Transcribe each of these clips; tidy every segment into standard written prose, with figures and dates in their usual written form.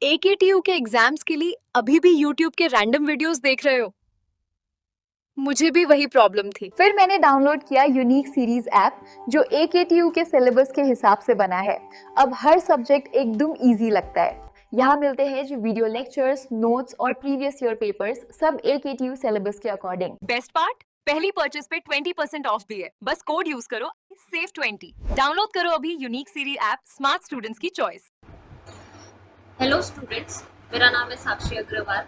AKTU के exams के लिए अभी भी YouTube के रैंडम वीडियोस देख रहे हो? मुझे भी वही प्रॉब्लम थी। फिर मैंने डाउनलोड किया यूनिक सीरीज ऐप जो AKTU के सिलेबस के हिसाब से बना है। अब हर सब्जेक्ट एकदम इजी लगता है। यहाँ मिलते हैं जो वीडियो लेक्चर्स, नोट्स और प्रीवियस ईयर पेपर्स, सब AKTU सिलेबस के अकॉर्डिंग। बेस्ट पार्ट, पहली परचेज पे 20% ऑफ भी है। बस कोड यूज करो, सेव 20। डाउनलोड करो अभी unique series app, smart students की चॉइस। हेलो स्टूडेंट्स, मेरा नाम है साक्षी अग्रवाल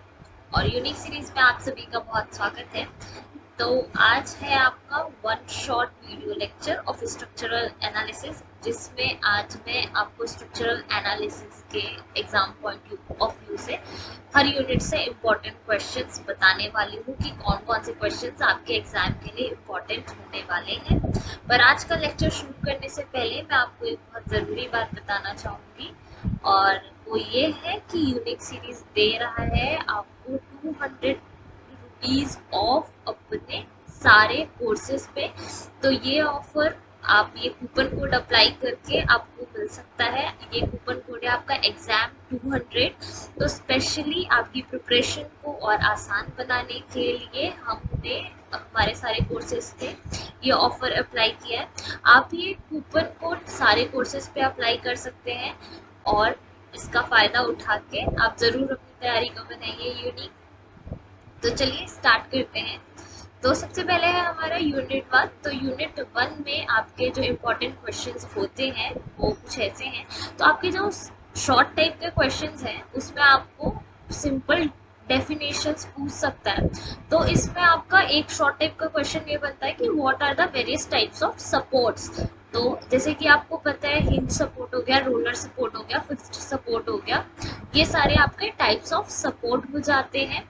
और यूनिक सीरीज में आप सभी का बहुत स्वागत है। तो आज है आपका one shot video lecture of structural analysis, जिसमें आज मैं आपको स्ट्रक्चरल एनालिसिस के एग्जाम पॉइंट ऑफ व्यू से हर यूनिट से इम्पोर्टेंट क्वेश्चंस बताने वाली हूँ कि कौन कौन से क्वेश्चंस आपके एग्जाम के लिए इम्पोर्टेंट होने वाले हैं। पर आज का लेक्चर शुरू करने से पहले मैं आपको एक बहुत ज़रूरी बात बताना चाहूँगी, और वो ये है कि यूनिक सीरीज दे रहा है आपको 200 रुपीज़ ऑफ अपने सारे कोर्सेज पे। तो ये ऑफर आप ये कूपन कोड अप्लाई करके आपको मिल सकता है। ये कूपन कोड है आपका एग्जाम 200। तो स्पेशली आपकी प्रिपरेशन को और आसान बनाने के लिए हमने हमारे सारे कोर्सेज पे ये ऑफर अप्लाई किया है। आप ये कूपन कोड सारे कोर्सेज पे अप्लाई कर सकते हैं और इसका फ़ायदा उठा के आप ज़रूर अपनी तैयारी को बनाइए यूनिक। तो चलिए स्टार्ट करते हैं। तो सबसे पहले है हमारा यूनिट 1। तो यूनिट 1 में आपके जो इम्पोर्टेंट क्वेश्चंस होते हैं वो कुछ ऐसे हैं। तो आपके जो शॉर्ट टाइप के क्वेश्चंस हैं उसमें आपको सिंपल डेफिनेशंस पूछ सकता है। तो इसमें आपका एक शॉर्ट टाइप का क्वेश्चन ये बनता है कि what are the various types of supports. तो जैसे कि आपको पता है हिंज सपोर्ट हो गया, रोलर सपोर्ट हो गया, फिक्स्ड सपोर्ट हो गया, ये सारे आपके टाइप्स ऑफ सपोर्ट हो जाते हैं।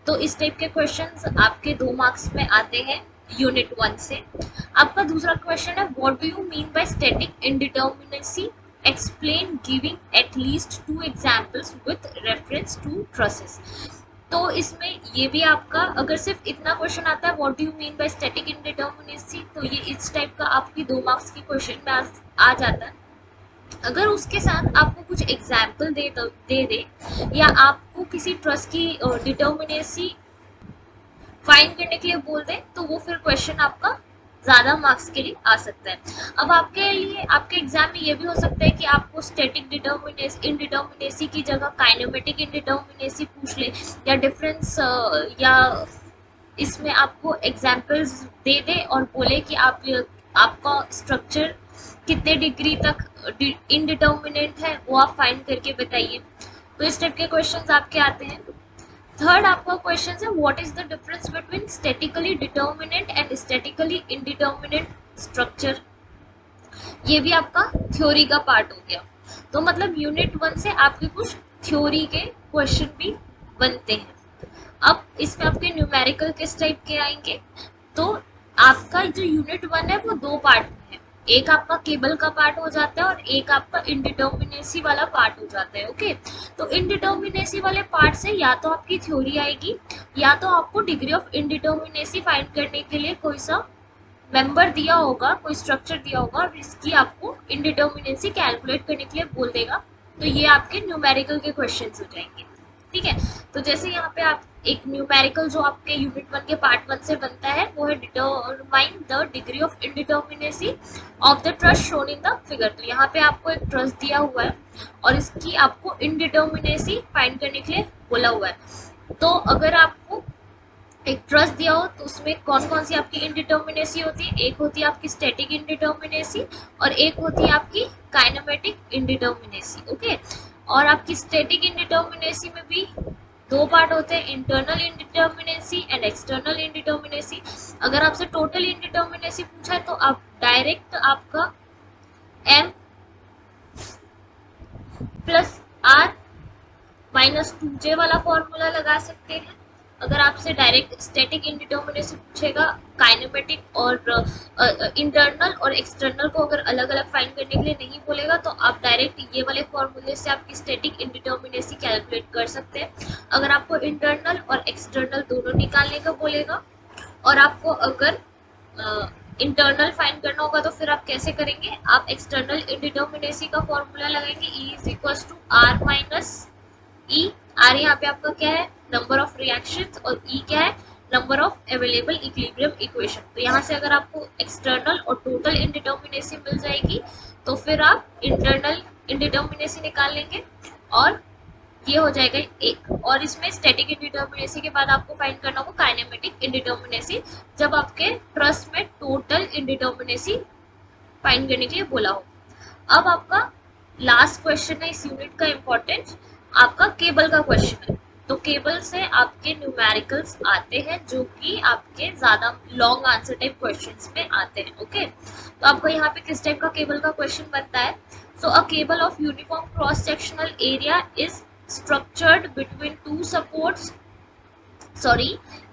तो इस टाइप के क्वेश्चंस आपके 2 मार्क्स में आते हैं यूनिट 1 से। आपका दूसरा क्वेश्चन है what do you mean by static indeterminacy, explain giving at least 2 examples with reference to trusses. तो इसमें ये भी आपका अगर सिर्फ इतना क्वेश्चन आता है what do you mean by static indeterminacy, तो ये इस टाइप का आपकी 2 मार्क्स की क्वेश्चन में आ जाता है। अगर उसके साथ आपको कुछ एग्जाम्पल दे या आपको किसी ट्रस्ट की डिटर्मिनेसी फाइंड करने के लिए बोल दे, तो वो फिर क्वेश्चन आपका ज़्यादा मार्क्स के लिए आ सकता है। अब आपके लिए आपके एग्जाम में ये भी हो सकता है कि आपको स्टैटिक इंडिटर्मिनेसी की जगह काइनेमेटिक इंडिटर्मिनेसी पूछ ले, या डिफरेंस या इसमें आपको एग्जाम्पल्स दे और बोले कि आपका स्ट्रक्चर कितने डिग्री तक इनडिटर्मिनेट है वो आप फाइंड करके बताइए। तो इस टाइप के क्वेश्चंस आपके आते हैं। थर्ड आपका क्वेश्चन है what is the difference between statically determinate and statically indeterminate structure. ये भी आपका थ्योरी का पार्ट हो गया। तो मतलब यूनिट 1 से आपके कुछ थ्योरी के क्वेश्चन भी बनते हैं। अब इसमें आपके न्यूमेरिकल किस टाइप के आएंगे, तो आपका जो यूनिट 1 है वो 2 पार्ट में है। एक आपका केबल का पार्ट हो जाता है और एक आपका इनडिटर्मिनेसी वाला पार्ट हो जाता है। ओके, तो इनडिटर्मिनेसी वाले पार्ट से या तो आपकी थ्योरी आएगी या तो आपको डिग्री ऑफ इनडिटर्मिनेसी फाइंड करने के लिए कोई सा मेंबर दिया होगा, कोई स्ट्रक्चर दिया होगा और इसकी आपको इनडिटर्मिनेसी कैलकुलेट करने के लिए बोल देगा। तो ये आपके न्यूमेरिकल के क्वेश्चंस हो जाएंगे। ठीक है, तो जैसे यहाँ पे आप एक न्यूमेरिकल जो आपके यूनिट 1 के पार्ट 1 से बनता है वो है determine the degree of indeterminacy of the trust shown in the figure. तो यहाँ पे आपको एक ट्रस्ट दिया हुआ है और इसकी आपको इनडिटर्मिनेसी फाइंड करने के लिए बोला हुआ है। तो अगर आपको एक ट्रस्ट दिया हो तो उसमें कौन कौन सी आपकी इनडिटर्मिनेसी होती है, एक होती है आपकी स्टैटिक इनडिटर्मिनेसी और एक होती है आपकी काइनेमेटिक इनडिटर्मिनेसी। ओके, और आपकी स्टैटिक इनडिटर्मिनेसी में भी 2 पार्ट होते हैं, internal indeterminacy and external indeterminacy. अगर आपसे टोटल इनडिटर्मिनेसी पूछा है तो आप डायरेक्ट आपका m plus r minus 2j वाला फॉर्मूला लगा सकते हैं। अगर आपसे डायरेक्ट स्टैटिक इनडिटर्मिनेसी पूछेगा, काइनेमेटिक और इंटरनल और एक्सटर्नल को अगर अलग अलग फाइंड करने के लिए नहीं बोलेगा तो आप डायरेक्ट ये वाले फॉर्मूले से आपकी स्टैटिक इनडिटर्मिनेसी कैलकुलेट कर सकते हैं। अगर आपको इंटरनल और एक्सटर्नल दोनों निकालने का बोलेगा और आपको अगर इंटरनल फाइंड करना होगा तो फिर आप कैसे करेंगे, आप एक्सटर्नल इनडिटर्मिनेसी का फॉर्मूला लगाएंगे, E is equal to R minus E, R यहाँ पे आपका क्या है, नंबर ऑफ रिएक्शंस, और ई क्या है, number of available equilibrium equation. तो यहाँ से अगर आपको एक्सटर्नल और टोटल इंडिटर्मिनेसी मिल जाएगी तो फिर आप इंटरनल इंडिटर्मिनेसी निकाल लेंगे और ये हो जाएगा एक। और इसमें स्टैटिक इंडिटर्मिनेसी के बाद आपको फाइंड करना होगा काइनेमेटिक इंडिटर्मिनेसी, जब आपके ट्रस्ट में टोटल इंडिटर्मिनेसी फाइंड करने के लिए बोला हो। अब आपका लास्ट क्वेश्चन है इस यूनिट का इम्पोर्टेंट, आपका केबल का क्वेश्चन है। तो केबल से आपके न्यूमेरिकल्स आते हैं जो कि आपके ज्यादा लॉन्ग आंसर टाइप क्वेश्चंस में आते हैं। ओके, तो आपको यहाँ पे किस टाइप का केबल का क्वेश्चन बनता है। So a cable of uniform cross sectional area is structured between two supports,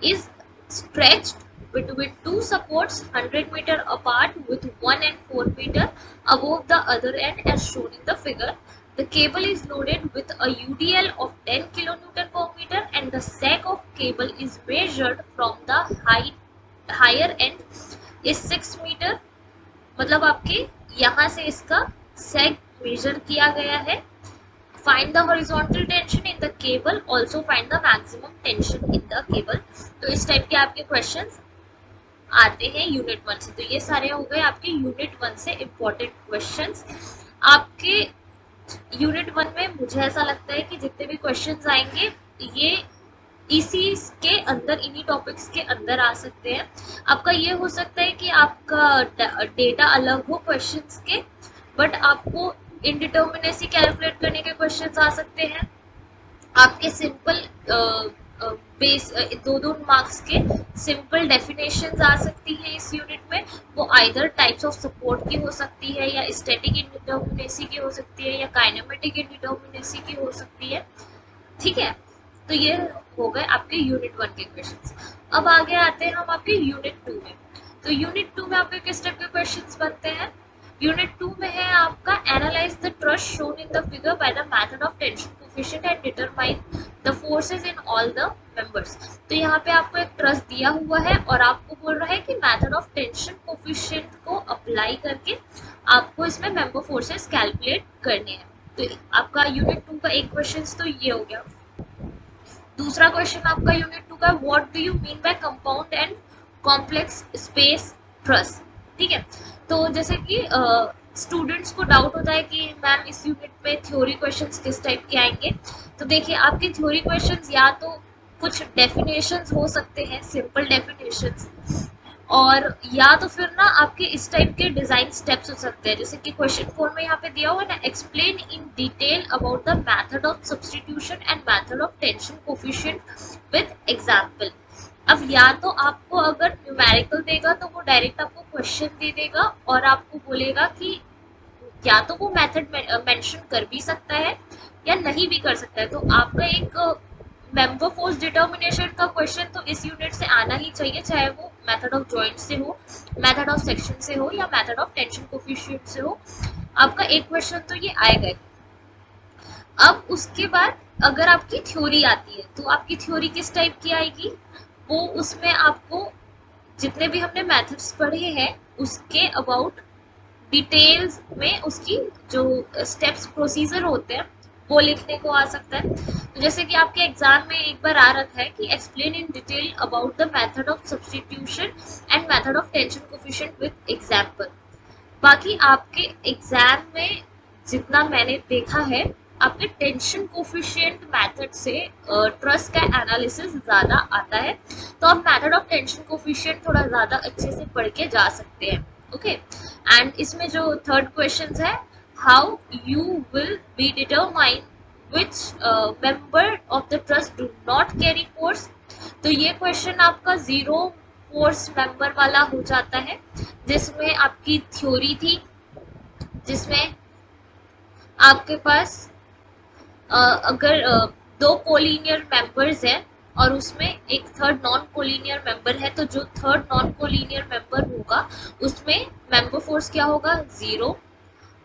is stretched between two supports 100 meter apart with 1 and 4 meter above the other end as shown in the figure. The cable is loaded with a UDL of 10 kilonewton per meter and the sag of cable is measured from the higher end is 6 meter. मतलब आपके यहाँ से इसका sag measure किया गया है। Find the horizontal tension in the cable, also find the maximum tension in the cable. तो इस टाइप के आपके क्वेश्चंस आते हैं यूनिट 1 से। तो ये सारे हो गए आपके यूनिट 1 से इम्पोर्टेंट क्वेश्चंस। आपके यूनिट 1 में मुझे ऐसा लगता है कि जितने भी क्वेश्चंस आएंगे ये इसी के अंदर, इन्हीं टॉपिक्स के अंदर आ सकते हैं। आपका ये हो सकता है कि आपका डेटा अलग हो क्वेश्चंस के, बट आपको इंडिटर्मिनेसी कैलकुलेट करने के क्वेश्चंस आ सकते हैं। आपके सिंपल बेस 2-2 मार्क्स के सिंपल डेफिनेशंस आ सकती हैं इस यूनिट में। वो आइदर टाइप्स ऑफ सपोर्ट की हो सकती है, या स्टैटिक इंडिटर्मिनेसी की हो सकती है, या काइनेमेटिक इंडिटर्मिनेसी की हो सकती है। ठीक है, तो ये हो गए आपके यूनिट 1 के क्वेश्चंस। अब आगे आते हैं हम आपके यूनिट 2 में। तो यूनिट 2 में आपके किस टाइप के क्वेश्चंस बनते हैं। यूनिट 2 में है आपका analyse the trust shown in the figure by the method of tension coefficient and determine the forces in all the members. तो यहाँ पे आपको एक ट्रस्ट दिया हुआ है और आपको बोल रहा है कि मेथड ऑफ टेंशन कोफिशिएंट को अप्लाई करके आपको इसमें मेंबर फोर्सेस कैलकुलेट करने हैं। तो आपका यूनिट 2 का एक क्वेश्चन तो ये हो गया। दूसरा क्वेश्चन आपका यूनिट 2 का, what do you mean bye compound and complex space trust. ठीक है, तो जैसे कि स्टूडेंट्स को डाउट होता है कि मैम इस यूनिट में थ्योरी क्वेश्चंस किस टाइप के आएंगे। तो देखिए आपके थ्योरी क्वेश्चंस या तो कुछ डेफिनेशंस हो सकते हैं, सिंपल डेफिनेशंस, और या तो फिर ना आपके इस टाइप के डिजाइन स्टेप्स हो सकते हैं। जैसे कि क्वेश्चन 4 में यहाँ पे दिया हुआ है ना, explain in detail about the method of substitution and method of tension coefficient with example. अब या तो आपको अगर न्यूमेरिकल देगा तो वो डायरेक्ट आपको क्वेश्चन दे देगा और आपको बोलेगा कि या तो वो मेथड मेंशन कर भी सकता है या नहीं भी कर सकता है। तो आपका एक मेंबर फोर्स डिटर्मिनेशन का क्वेश्चन तो इस यूनिट से आना ही चाहिए, चाहे वो मेथड ऑफ जॉइंट से हो, मेथड ऑफ सेक्शन से हो, या मेथड ऑफ टेंशन कोफिशिएंट से हो। आपका एक क्वेश्चन तो ये आएगा। अब उसके बाद अगर आपकी थ्योरी आती है तो आपकी थ्योरी किस टाइप की आएगी, वो उसमें आपको जितने भी हमने मेथड्स पढ़े हैं उसके अबाउट डिटेल्स में उसकी जो स्टेप्स प्रोसीजर होते हैं वो लिखने को आ सकता है। तो जैसे कि आपके एग्जाम में एक बार आ रखा है कि explain in detail about the method of substitution and method of tension coefficient with example. बाकी आपके एग्जाम में जितना मैंने देखा है आपके टेंशन कोफिशिएंट मेथड से ट्रस्ट का एनालिसिस ज़्यादा आता है, तो आप मेथड ऑफ टेंशन कोफिशिएंट थोड़ा ज़्यादा अच्छे से पढ़ के जा सकते हैं। ओके, एंड इसमें जो थर्ड क्वेश्चन है, how you will be determine which member of the trust do not carry force. तो ये क्वेश्चन आपका 0 फोर्स मेंबर वाला हो जाता है, जिसमें आपकी थ्योरी थी, जिसमें आपके पास अगर 2 कोलिनियर मेंबर्स हैं और उसमें एक थर्ड नॉन कोलिनियर मेंबर है, तो जो थर्ड नॉन कोलिनियर मेंबर होगा उसमें मेंबर फोर्स क्या होगा, 0।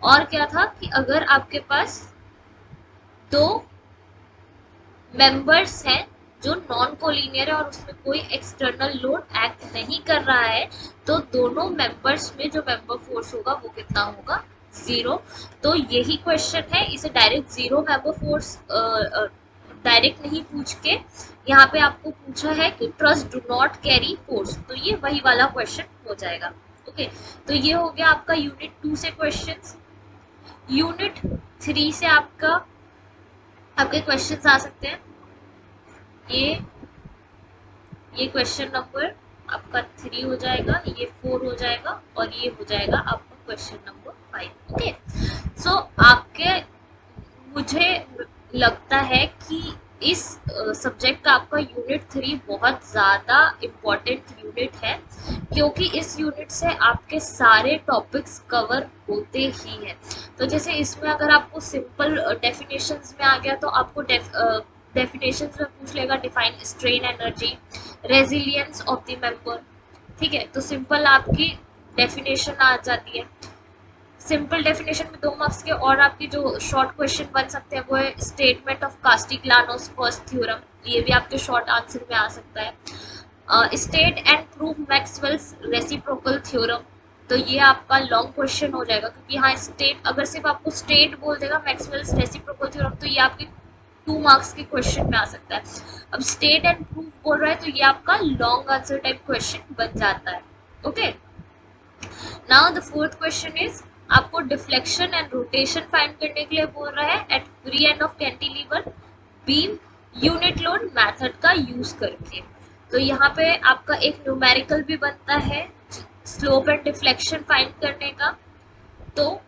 और क्या था कि अगर आपके पास 2 मेंबर्स हैं जो नॉन कोलिनियर है और उसमें कोई एक्सटर्नल लोड एक्ट नहीं कर रहा है, तो दोनों मेंबर्स में जो मेंबर फोर्स होगा वो कितना होगा, 0। तो यही क्वेश्चन है, इसे डायरेक्ट 0 मेंबर फोर्स डायरेक्ट नहीं पूछ के यहाँ पे आपको पूछा है कि trust do not carry force, तो ये वही वाला क्वेश्चन हो जाएगा। ओके, तो ये हो गया आपका यूनिट 2 से क्वेश्चंस। यूनिट 3 से आपके क्वेश्चंस आ सकते हैं। ये क्वेश्चन नंबर आपका 3 हो जाएगा, ये 4 हो जाएगा और ये हो जाएगा आपका क्वेश्चन नंबर 5। ओके, सो मुझे लगता है कि इस सब्जेक्ट का आपका यूनिट 3 बहुत ज़्यादा इम्पोर्टेंट यूनिट है, क्योंकि इस यूनिट से आपके सारे टॉपिक्स कवर होते ही हैं। तो जैसे इसमें अगर आपको सिंपल डेफिनेशंस में आ गया तो आपको डेफिनेशंस में पूछ लेगा define strain energy, resilience of the member. ठीक है, तो सिंपल आपकी डेफिनेशन आ जाती है। सिंपल डेफिनेशन में 2 मार्क्स के और आपकी जो शॉर्ट क्वेश्चन बन सकते हैं वो है स्टेटमेंट ऑफ कास्टिग्लियानोस फर्स्ट थ्योरम, ये भी आपके शॉर्ट आंसर में आ सकता है। State and prove Maxwell's reciprocal theorem, तो ये आपका लॉन्ग क्वेश्चन हो जाएगा, क्योंकि यहाँ स्टेट, अगर सिर्फ आपको स्टेट बोल देगा मैक्सवेल्स रेसिप्रोकल थ्योरम तो ये आपके 2 मार्क्स के क्वेश्चन में आ सकता है। अब स्टेट एंड प्रूव बोल रहा है तो ये आपका लॉन्ग आंसर टाइप क्वेश्चन बन जाता है। Okay, now the fourth question is आपको डिफ्लेक्शन एंड रोटेशन फाइंड करने के लिए बोल रहा है at free end of cantilever beam unit load method का यूज करके। तो यहाँ पे आपका एक न्यूमेरिकल भी बनता है स्लोप एंड डिफ्लेक्शन फाइंड करने का, तो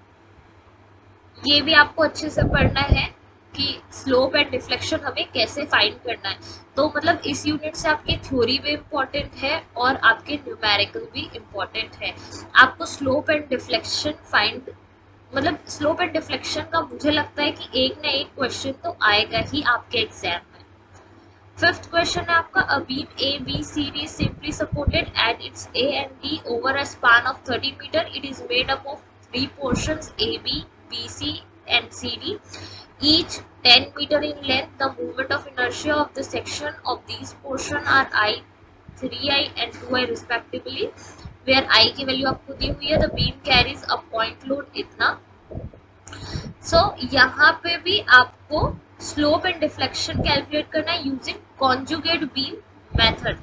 ये भी आपको अच्छे से पढ़ना है कि स्लोप एंड डिफ्लेक्शन हमें कैसे फाइंड करना है। तो मतलब इस यूनिट से आपकी थ्योरी भी इम्पोर्टेंट है और आपके न्यूमेरिकल भी इम्पोर्टेंट है। आपको slope and deflection slope and deflection का मुझे लगता है कि एक ना एक क्वेश्चन तो आएगा ही आपके एग्जाम में। फिफ्थ क्वेश्चन है आपका a beam A B C D simply supported at its A and D over a span of 30 metre. It is made up of 3 portions A B B C and CD, each 10 meter in length. The moment of inertia of the section of these portion are I, 3I and 2I respectively, where I की value आपको दी हुई है। The beam carries a point load इतना। So यहाँ पे भी आपको slope and deflection calculate करना है यूजिंग कॉन्जुगेट बीम मेथड।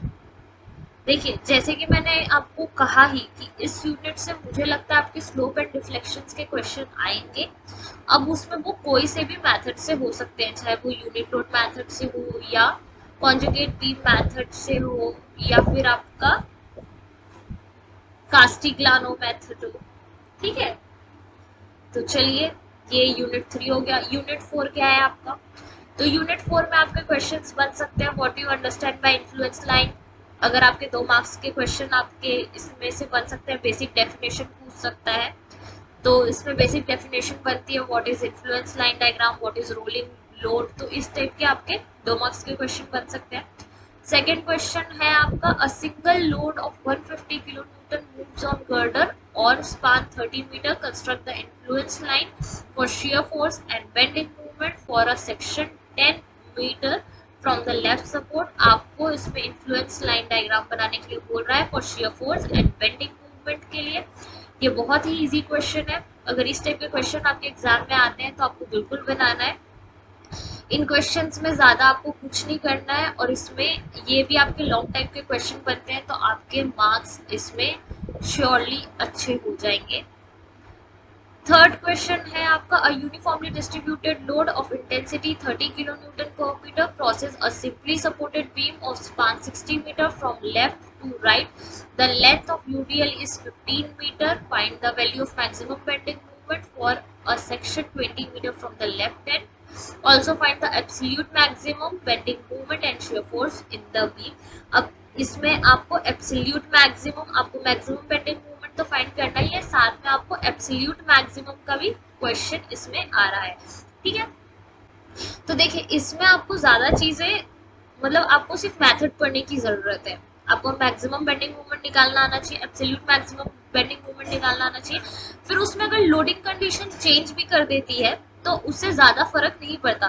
देखिए, जैसे कि मैंने आपको कहा ही कि इस यूनिट से मुझे लगता है आपके स्लोप एंड डिफ्लेक्शंस के क्वेश्चन आएंगे। अब उसमें वो कोई से भी मेथड से हो सकते हैं, चाहे वो यूनिट लोड मेथड से हो या कॉन्जुगेट बीम मेथड से हो या फिर आपका कास्टिग्लियानो मेथड हो। ठीक है, तो चलिए ये यूनिट 3 हो गया। यूनिट 4 क्या है आपका? तो यूनिट 4 में आपके क्वेश्चंस बन सकते हैं what you understand by influence line. अगर आपके 2 मार्क्स के क्वेश्चन आपके इसमें से बन सकते हैं। बेसिक डेफिनेशन पूछ सकता है, तो इसमें बेसिक डेफिनेशन बनती है what is influence line diagram, what is rolling load. तो इस टाइप के आपके 2 मार्क्स के क्वेश्चन बन सकते हैं। सेकेंड क्वेश्चन है आपका a single load of 150 kilonewton moves on girder और span 30 metre, construct the influence line for shear force and bending movement for a section 10 metre from the left support. आपको इसमें influence line diagram बनाने के लिए बोल रहा है for shear force and bending movement के लिए। ये बहुत ही इजी क्वेश्चन है। अगर इस टाइप के क्वेश्चन आपके एग्जाम में आते हैं तो आपको बिल्कुल बनाना है। इन क्वेश्चंस में ज़्यादा आपको कुछ नहीं करना है और इसमें ये भी आपके लॉन्ग टाइप के क्वेश्चन बनते हैं, तो आपके मार्क्स इसमें श्योरली अच्छे हो जाएंगे। थर्ड क्वेश्चन है आपका a uniformly distributed load of intensity 30 kilonewton per metre crosses a simply supported beam of span 60 metre from left to right. The length of UDL is 15 metre. Find the value of maximum bending movement for a section 20 metre from the left end. Also find the absolute maximum bending moment and shear force in the beam. अब इसमें आपको absolute maximum, आपको maximum bending movement तो find करना ही है, साथ में आपको एब्सोल्यूट मैक्सिमम का भी क्वेश्चन इसमें आ रहा है। ठीक है, तो देखिए इसमें आपको ज़्यादा चीज़ें, मतलब आपको सिर्फ मेथड पढ़ने की ज़रूरत है। आपको मैक्सिमम बेंडिंग मूवमेंट निकालना आना चाहिए, एब्सोल्यूट मैक्सिमम बेंडिंग मूवमेंट निकालना आना चाहिए। फिर उसमें अगर लोडिंग कंडीशन चेंज भी कर देती है तो उससे ज़्यादा फर्क नहीं पड़ता।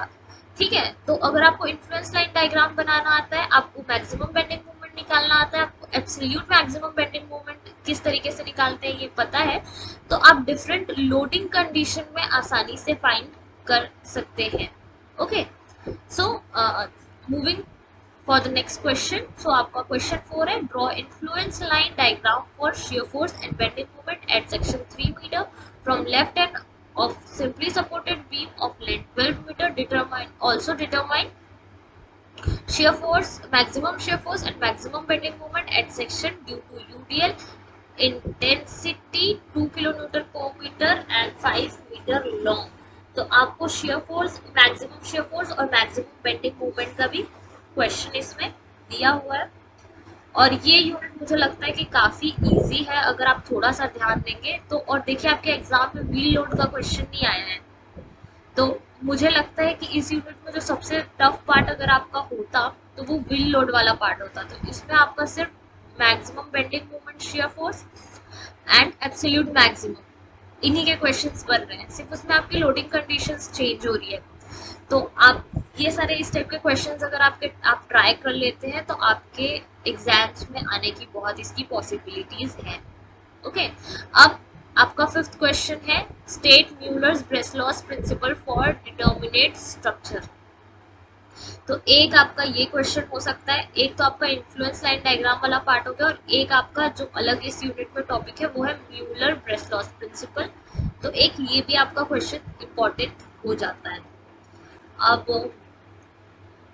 ठीक है, तो अगर आपको इन्फ्लुएंस लाइन डायग्राम बनाना आता है, आपको मैक्सिमम बेंडिंग मूवमेंट निकालना आता है, आपको एब्सोल्यूट मैक्सिमम बेंडिंग मूवमेंट किस तरीके से निकालते हैं ये पता है, तो आप डिफरेंट लोडिंग कंडीशन में आसानी से फाइंड कर सकते हैं। Okay, so moving for the next question. So आपका क्वेश्चन 4 है, draw influence line diagram for shear force and bending moment at section 3 meter from left end of simply supported beam of length 12 meter. Determine shear force, maximum shear force and maximum bending moment at section due to UDL intensity 2 kilonewton per meter and 5 meter long। तो आपको shear force, maximum shear force और maximum bending moment का भी question इसमें दिया हुआ है। और ये यूनिट मुझे लगता है कि काफी इजी है अगर आप थोड़ा सा ध्यान देंगे तो। और देखिए आपके एग्जाम में व्हील लोड का क्वेश्चन नहीं आया है, तो मुझे लगता है कि इस यूनिट में जो सबसे टफ पार्ट अगर आपका होता तो वो व्हील लोड वाला पार्ट होता। तो इसमें आपका सिर्फ maximum bending moment, shear force and absolute maximum इन्हीं के क्वेश्चंस बन रहे हैं, सिर्फ उसमें आपकी लोडिंग कंडीशंस चेंज हो रही है। तो आप ये सारे इस टाइप के क्वेश्चंस अगर आप ट्राई कर लेते हैं तो आपके एग्जाम्स में आने की बहुत इसकी पॉसिबिलिटीज हैं। ओके, अब आपका फिफ्थ क्वेश्चन है, state Muller Breslau's principle for determinate structure. तो एक आपका ये क्वेश्चन हो सकता है, एक तो आपका इन्फ्लुएंस लाइन डायग्राम वाला पार्ट हो गया, और एक आपका जो अलग इस यूनिट में टॉपिक है वो है म्यूलर ब्रेसलॉस प्रिंसिपल। तो एक ये भी आपका क्वेश्चन इंपॉर्टेंट हो जाता है।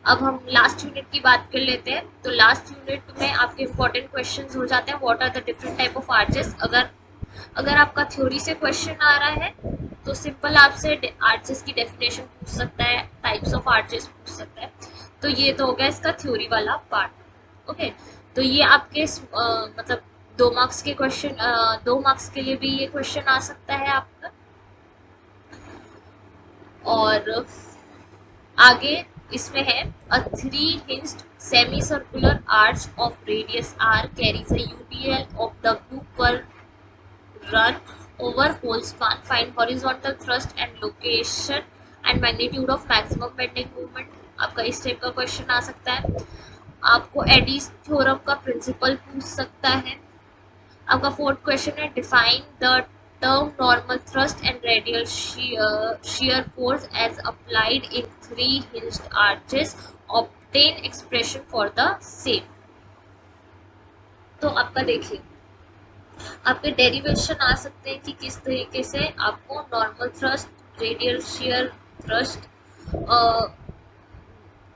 अब हम लास्ट यूनिट की बात कर लेते हैं। तो लास्ट यूनिट में आपके इंपॉर्टेंट क्वेश्चंस हो जाते हैं, what are the different type of arches. अगर आपका थ्योरी से क्वेश्चन आ रहा है तो सिंपल आपसे आर्चेस की डेफिनेशन पूछ सकता है, टाइप्स ऑफ आर्चेस पूछ सकता है। तो ये तो हो गया इसका थ्योरी वाला पार्ट। ओके, तो ये आपके मतलब 2 मार्क्स के क्वेश्चन, 2 मार्क्स के लिए भी ये क्वेश्चन आ सकता है आपका। और आगे इसमें है, a 3-hinged semicircular arch of radius r carries a UDL of W per run over whole span. Find horizontal thrust and location and magnitude of maximum bending moment। आपका इस टाइप का क्वेश्चन आ सकता है। आपको एडीज थ्योरम का principal पूछ सकता है। आपका फोर्थ क्वेश्चन है, define the term normal thrust and radial shear force as applied in 3 hinged arches, obtain expression for the same। तो आपका देखिए आपके डेरिवेशन आ सकते हैं कि किस तरीके से आपको normal thrust, radial share thrust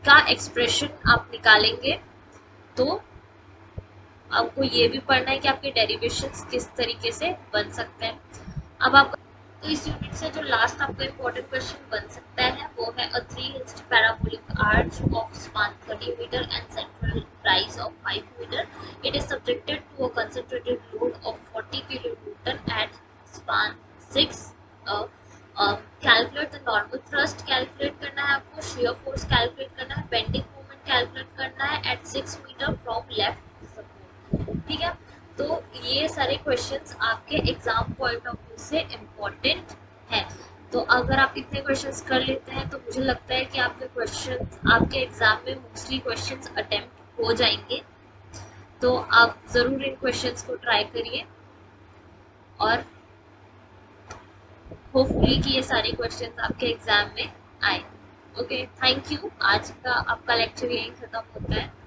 का एक्सप्रेशन आप निकालेंगे। तो आपको ये भी पढ़ना है कि आपके डेरिवेशंस किस तरीके से बन सकते हैं। अब आपका तो इस यूनिट से जो लास्ट आपका इम्पोर्टेंट क्वेश्चन बन सकता है वो है, a 3-hinged parabolic arch of span 30 meter and central rise of 5 meter, it is subjected to a concentrated load of 40 kilonewton at span 6। Calculate the normal thrust calculate करना है आपको, shear force calculate करना है, bending moment calculate करना है at 6 meter from left support। ठीक है, तो ये सारे क्वेश्चंस आपके एग्जाम पॉइंट ऑफ व्यू से इम्पोर्टेंट है। तो अगर आप इतने क्वेश्चंस कर लेते हैं तो मुझे लगता है कि आपके क्वेश्चन आपके एग्जाम में मोस्टली क्वेश्चंस अटेम्प्ट हो जाएंगे। तो आप ज़रूर इन क्वेश्चंस को ट्राई करिए और होपफुली कि ये सारे क्वेश्चंस आपके एग्जाम में आए। Okay, thank you. आज का आपका लेक्चर यहीं खत्म होता है।